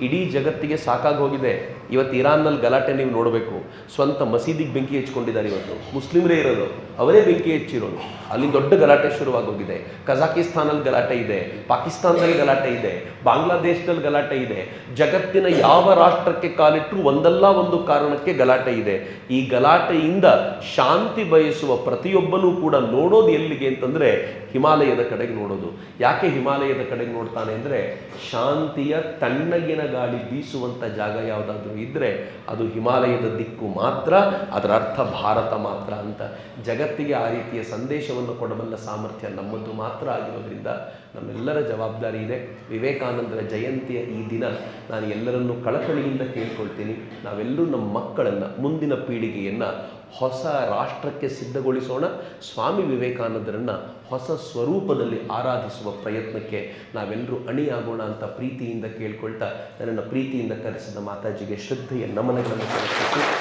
ಇಡೀ ಜಗತ್ತಿಗೆ ಸಾಕಾಗಿ ಹೋಗಿದೆ. ಇವತ್ತು ಇರಾನ್ನಲ್ಲಿ ಗಲಾಟೆ ನೀವು ನೋಡಬೇಕು. ಸ್ವಂತ ಮಸೀದಿಗೆ ಬೆಂಕಿ ಹಚ್ಕೊಂಡಿದ್ದಾರೆ. ಇವತ್ತು ಮುಸ್ಲಿಮರೇ ಇರೋದು, ಅವರೇ ಬೆಂಕಿ ಹಚ್ಚಿರೋದು. ಅಲ್ಲಿ ದೊಡ್ಡ ಗಲಾಟೆ ಶುರುವಾಗೋಗಿದೆ. ಕಜಾಕಿಸ್ತಾನಲ್ಲಿ ಗಲಾಟೆ ಇದೆ, ಪಾಕಿಸ್ತಾನದಲ್ಲಿ ಗಲಾಟೆ ಇದೆ, ಬಾಂಗ್ಲಾದೇಶದಲ್ಲಿ ಗಲಾಟೆ ಇದೆ. ಜಗತ್ತಿನ ಯಾವ ರಾಷ್ಟ್ರಕ್ಕೆ ಕಾಲಿಟ್ಟರೂ ಒಂದಲ್ಲ ಒಂದು ಕಾರಣಕ್ಕೆ ಗಲಾಟೆ ಇದೆ. ಈ ಗಲಾಟೆಯಿಂದ ಶಾಂತಿ ಬಯಸುವ ಪ್ರತಿಯೊಬ್ಬನೂ ಕೂಡ ನೋಡೋದು ಎಲ್ಲಿಗೆ ಅಂತಂದರೆ ಹಿಮಾಲಯದ ಕಡೆಗೆ ನೋಡೋದು. ಯಾಕೆ ಹಿಮಾಲಯದ ಕಡೆಗೆ ನೋಡ್ತಾನೆ ಅಂದರೆ ಶಾಂತಿಯ ತಣ್ಣಗಿನ ಗಾಳಿ ಬೀಸುವಂಥ ಜಾಗ ಯಾವುದಾದ್ರೂ ಇದ್ದರೆ ಅದು ಹಿಮಾಲಯದ ದಿಕ್ಕು ಮಾತ್ರ, ಅದರ ಅರ್ಥ ಭಾರತ ಮಾತ್ರ ಅಂತ. ಜಗತ್ತಿಗೆ ಆ ರೀತಿಯ ಸಂದೇಶವನ್ನು ಕೊಡಬಲ್ಲ ಸಾಮರ್ಥ್ಯ ನಮ್ಮದು ಮಾತ್ರ ಆಗಿರೋದ್ರಿಂದ ನಮ್ಮೆಲ್ಲರ ಜವಾಬ್ದಾರಿ ಇದೆ. ವಿವೇಕಾನಂದರ ಜಯಂತಿಯ ಈ ದಿನ ನಾನು ಎಲ್ಲರನ್ನೂ ಕಳಕಳಿಯಿಂದ ಕೇಳ್ಕೊಳ್ತೀನಿ, ನಾವೆಲ್ಲರೂ ನಮ್ಮ ಮಕ್ಕಳನ್ನು, ಮುಂದಿನ ಪೀಳಿಗೆಯನ್ನು ಹೊಸ ರಾಷ್ಟ್ರಕ್ಕೆ ಸಿದ್ಧಗೊಳಿಸೋಣ. ಸ್ವಾಮಿ ವಿವೇಕಾನಂದರನ್ನು ಹೊಸ ಸ್ವರೂಪದಲ್ಲಿ ಆರಾಧಿಸುವ ಪ್ರಯತ್ನಕ್ಕೆ ನಾವೆಲ್ಲರೂ ಅಣಿಯಾಗೋಣ ಅಂತ ಪ್ರೀತಿಯಿಂದ ಕೇಳ್ಕೊಳ್ತಾ ನನ್ನನ್ನು ಪ್ರೀತಿಯಿಂದ ಕರೆಸಿದ ಮಾತಾಜಿಗೆ ಶ್ರದ್ಧೆಯ ನಮನಗಳನ್ನು ಸಮರ್ಪಿಸಿ